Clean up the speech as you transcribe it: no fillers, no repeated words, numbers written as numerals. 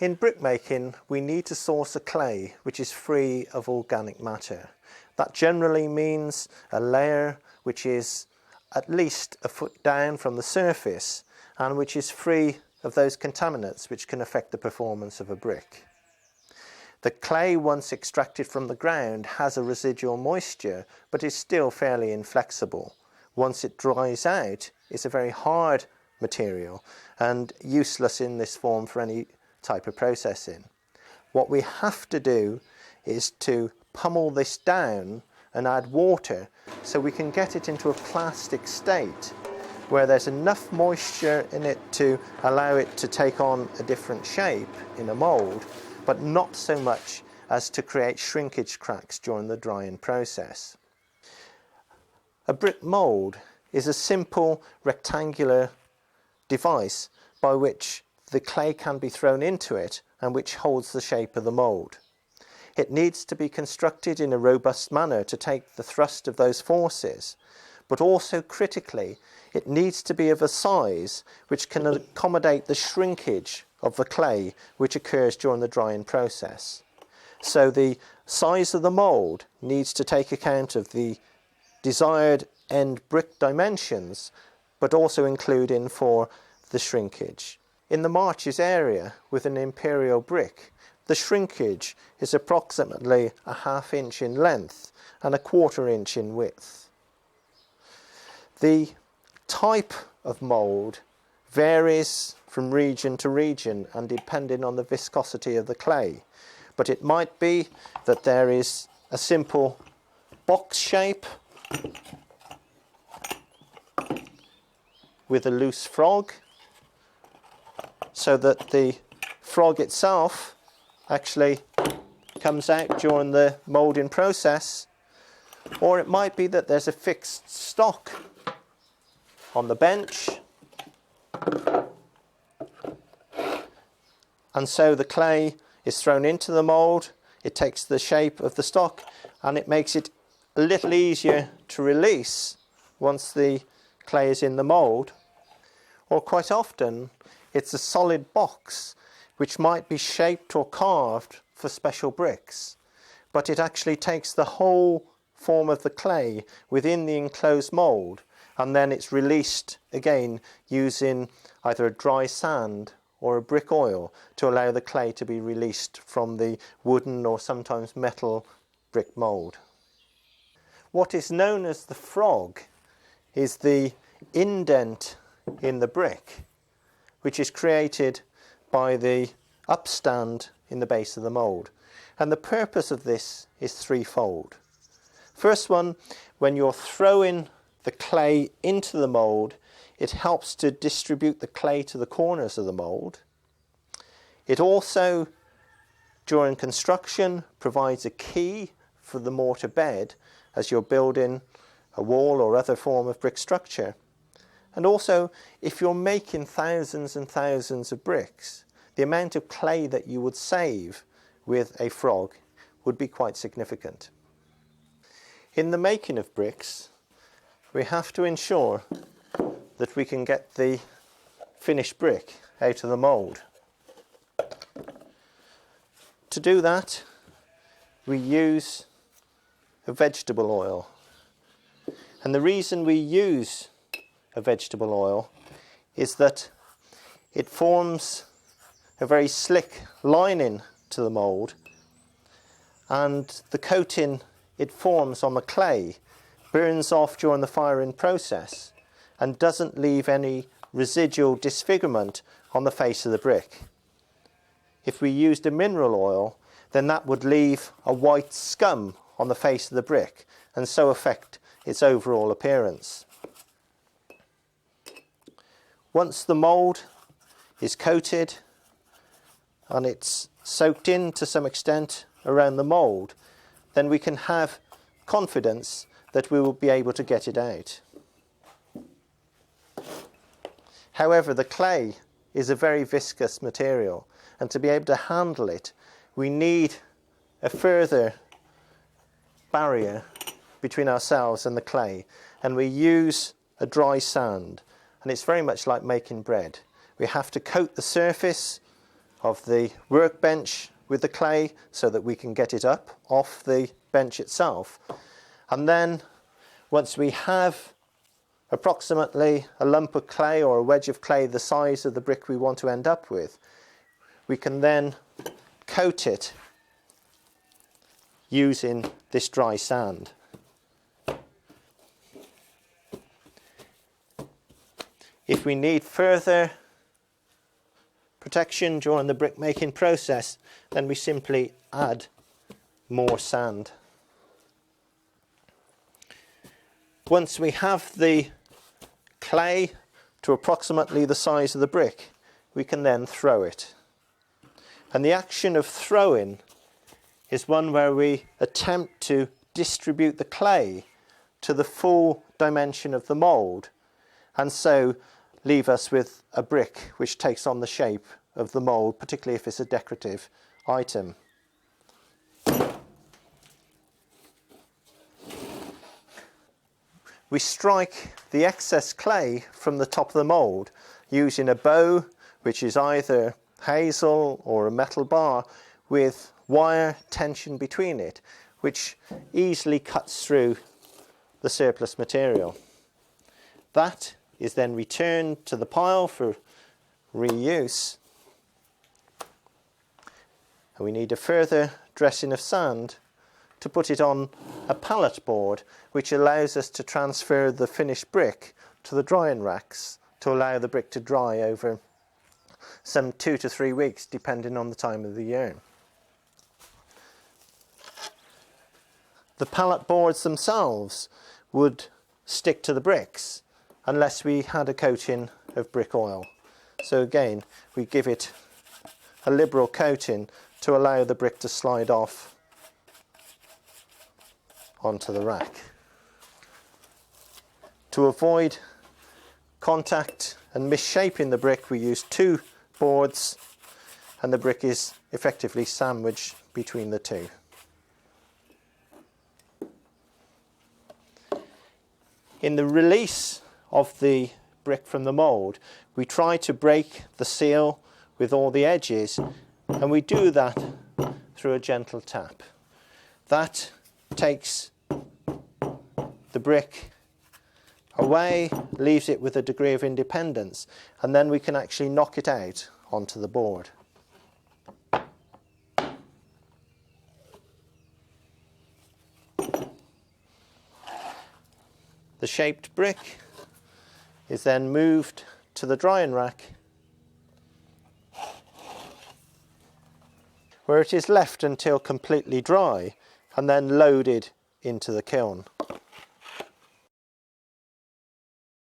In brickmaking, we need to source a clay which is free of organic matter. That generally means a layer which is at least a foot down from the surface and which is free of those contaminants which can affect the performance of a brick. The clay, once extracted from the ground, has a residual moisture, but is still fairly inflexible. Once it dries out, it's a very hard material and useless in this form for any type of processing. What we have to do is to pummel this down and add water so we can get it into a plastic state where there's enough moisture in it to allow it to take on a different shape in a mould, but not so much as to create shrinkage cracks during the drying process. A brick mould is a simple rectangular device by which the clay can be thrown into it and which holds the shape of the mould. It needs to be constructed in a robust manner to take the thrust of those forces, but also critically it needs to be of a size which can accommodate the shrinkage of the clay which occurs during the drying process. So the size of the mould needs to take account of the desired end brick dimensions, but also include in for the shrinkage. In the Marches area with an imperial brick, the shrinkage is approximately a ½ inch in length and a ¼ inch in width. The type of mould varies from region to region and depending on the viscosity of the clay, but it might be that there is a simple box shape with a loose frog, so that the frog itself actually comes out during the moulding process, or it might be that there's a fixed stock on the bench, and so the clay is thrown into the mould, it takes the shape of the stock and it makes it a little easier to release once the clay is in the mould. Or quite often it's a solid box which might be shaped or carved for special bricks, but it actually takes the whole form of the clay within the enclosed mould, and then it's released again using either a dry sand or a brick oil to allow the clay to be released from the wooden or sometimes metal brick mould. What is known as the frog is the indent in the brick, which is created by the upstand in the base of the mould. And the purpose of this is threefold. First one, when you're throwing the clay into the mould, it helps to distribute the clay to the corners of the mould. It also, during construction, provides a key for the mortar bed as you're building a wall or other form of brick structure. And also, if you're making thousands and thousands of bricks, the amount of clay that you would save with a frog would be quite significant. In the making of bricks, we have to ensure that we can get the finished brick out of the mould. To do that, we use a vegetable oil. And the reason we use a vegetable oil is that it forms a very slick lining to the mould, and the coating it forms on the clay burns off during the firing process and doesn't leave any residual disfigurement on the face of the brick. If we used a mineral oil, then that would leave a white scum on the face of the brick and so affect its overall appearance. Once the mould is coated and it's soaked in to some extent around the mould, then we can have confidence that we will be able to get it out. However, the clay is a very viscous material, and to be able to handle it, we need a further barrier between ourselves and the clay, and we use a dry sand. And it's very much like making bread. We have to coat the surface of the workbench with the clay so that we can get it up off the bench itself. And then once we have approximately a lump of clay or a wedge of clay the size of the brick we want to end up with, we can then coat it using this dry sand. If we need further protection during the brick making process, then we simply add more sand. Once we have the clay to approximately the size of the brick, we can then throw it. And the action of throwing is one where we attempt to distribute the clay to the full dimension of the mould, and so leave us with a brick which takes on the shape of the mould, particularly if it's a decorative item. We strike the excess clay from the top of the mould using a bow, which is either hazel or a metal bar with wire tension between it, which easily cuts through the surplus material. That is then returned to the pile for reuse. And we need a further dressing of sand to put it on a pallet board, which allows us to transfer the finished brick to the drying racks to allow the brick to dry over some 2 to 3 weeks, depending on the time of the year. The pallet boards themselves would stick to the bricks unless we had a coating of brick oil. So again, we give it a liberal coating to allow the brick to slide off onto the rack. To avoid contact and misshaping the brick, we use 2 boards, and the brick is effectively sandwiched between the 2. In the release of the brick from the mould, we try to break the seal with all the edges, and we do that through a gentle tap. That takes the brick away, leaves it with a degree of independence, and then we can actually knock it out onto the board. The shaped brick is then moved to the drying rack, where it is left until completely dry and then loaded into the kiln.